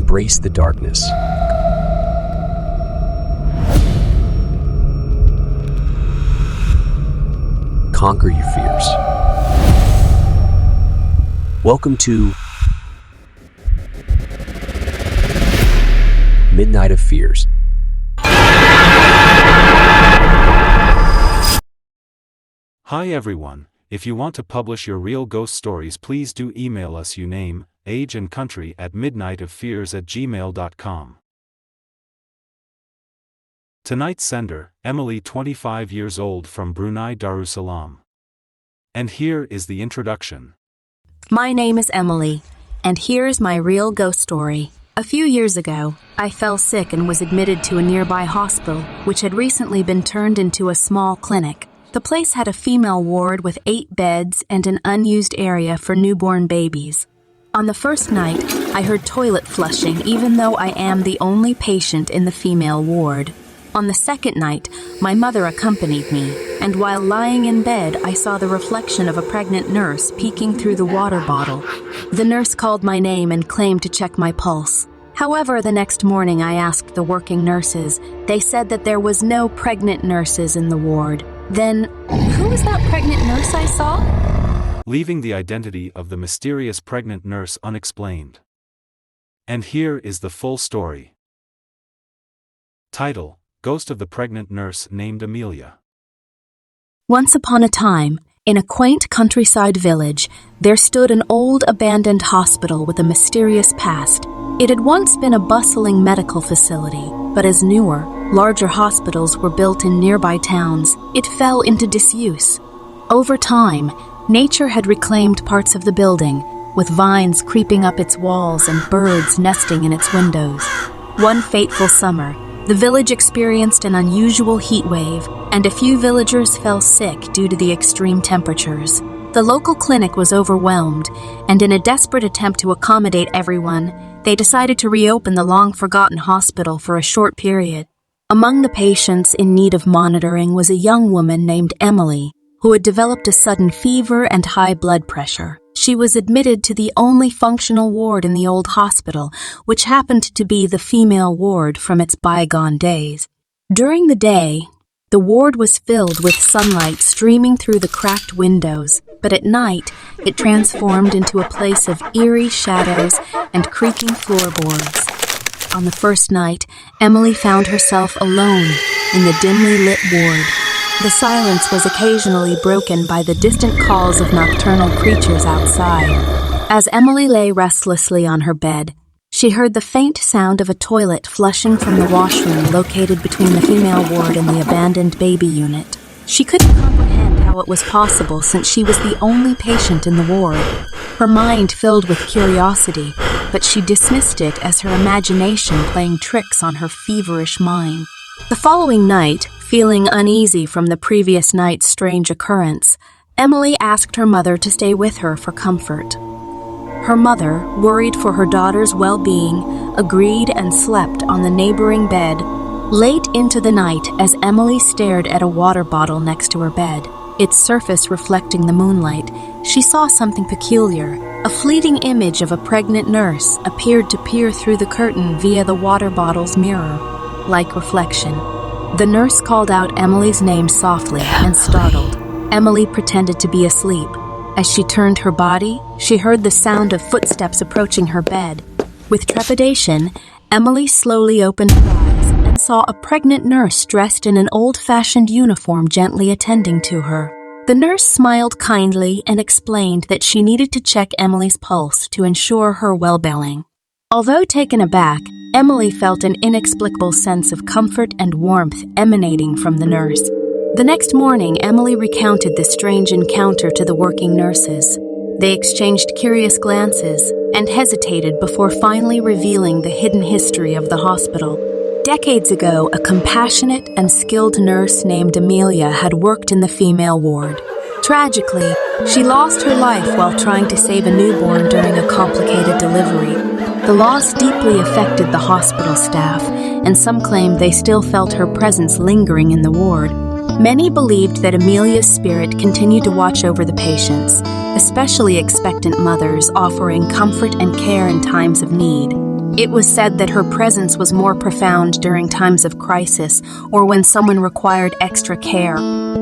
Embrace the darkness. Conquer your fears. Welcome to Midnight of Fears. Hi everyone, if you want to publish your real ghost stories, please do email us your name, age and country at midnightoffears@gmail.com. Tonight's sender, Emily, 25 years old, from Brunei, Darussalam. And here is the introduction. My name is Emily, and here's my real ghost story. A few years ago, I fell sick and was admitted to a nearby hospital, which had recently been turned into a small clinic. The place had a female ward with 8 beds and an unused area for newborn babies. On the first night, I heard toilet flushing even though I am the only patient in the female ward. On the second night, my mother accompanied me, and while lying in bed, I saw the reflection of a pregnant nurse peeking through the water bottle. The nurse called my name and claimed to check my pulse. However, the next morning I asked the working nurses. They said that there was no pregnant nurses in the ward. Then, who was that pregnant nurse I saw? Leaving the identity of the mysterious pregnant nurse unexplained. And here is the full story. Title: Ghost of the Pregnant Nurse Named Amelia. Once upon a time, in a quaint countryside village, there stood an old abandoned hospital with a mysterious past. It had once been a bustling medical facility, but as newer, larger hospitals were built in nearby towns, it fell into disuse. Over time, nature had reclaimed parts of the building, with vines creeping up its walls and birds nesting in its windows. One fateful summer, the village experienced an unusual heat wave, and a few villagers fell sick due to the extreme temperatures. The local clinic was overwhelmed, and in a desperate attempt to accommodate everyone, they decided to reopen the long-forgotten hospital for a short period. Among the patients in need of monitoring was a young woman named Emily, who had developed a sudden fever and high blood pressure. She was admitted to the only functional ward in the old hospital, which happened to be the female ward from its bygone days. During the day, the ward was filled with sunlight streaming through the cracked windows, but at night, it transformed into a place of eerie shadows and creaking floorboards. On the first night, Emily found herself alone in the dimly lit ward. The silence was occasionally broken by the distant calls of nocturnal creatures outside. As Emily lay restlessly on her bed, she heard the faint sound of a toilet flushing from the washroom located between the female ward and the abandoned baby unit. She couldn't comprehend how it was possible since she was the only patient in the ward. Her mind filled with curiosity, but she dismissed it as her imagination playing tricks on her feverish mind. The following night, feeling uneasy from the previous night's strange occurrence, Emily asked her mother to stay with her for comfort. Her mother, worried for her daughter's well-being, agreed and slept on the neighboring bed. Late into the night, as Emily stared at a water bottle next to her bed, its surface reflecting the moonlight, she saw something peculiar. A fleeting image of a pregnant nurse appeared to peer through the curtain via the water bottle's mirror-like reflection. The nurse called out Emily's name softly and startled. Emily pretended to be asleep. As she turned her body, she heard the sound of footsteps approaching her bed. With trepidation, Emily slowly opened her eyes and saw a pregnant nurse dressed in an old-fashioned uniform gently attending to her. The nurse smiled kindly and explained that she needed to check Emily's pulse to ensure her well-being. Although taken aback, Emily felt an inexplicable sense of comfort and warmth emanating from the nurse. The next morning, Emily recounted this strange encounter to the working nurses. They exchanged curious glances and hesitated before finally revealing the hidden history of the hospital. Decades ago, a compassionate and skilled nurse named Amelia had worked in the female ward. Tragically, she lost her life while trying to save a newborn during a complicated delivery. The loss deeply affected the hospital staff, and some claimed they still felt her presence lingering in the ward. Many believed that Amelia's spirit continued to watch over the patients, especially expectant mothers offering comfort and care in times of need. It was said that her presence was more profound during times of crisis or when someone required extra care.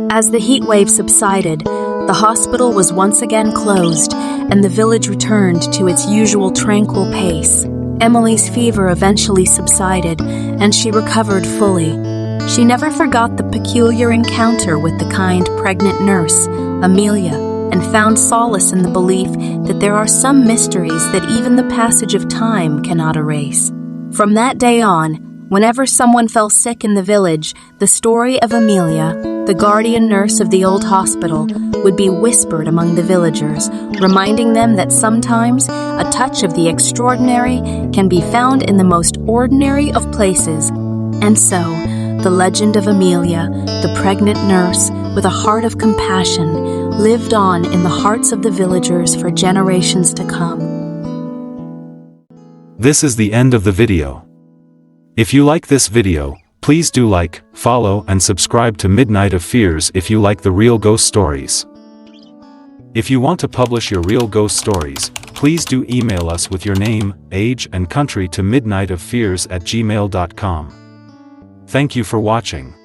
As the heat wave subsided, the hospital was once again closed and the village returned to its usual tranquil pace. Emily's fever eventually subsided and she recovered fully. She never forgot the peculiar encounter with the kind pregnant nurse, Amelia, and found solace in the belief that there are some mysteries that even the passage of time cannot erase. From that day on, whenever someone fell sick in the village, the story of Amelia, the guardian nurse of the old hospital, would be whispered among the villagers, reminding them that sometimes a touch of the extraordinary can be found in the most ordinary of places. And so, the legend of Amelia, the pregnant nurse with a heart of compassion, lived on in the hearts of the villagers for generations to come. This is the end of the video. If you like this video, please do like, follow and subscribe to Midnight of Fears if you like the real ghost stories. If you want to publish your real ghost stories, please do email us with your name, age and country to midnightoffears@gmail.com. Thank you for watching.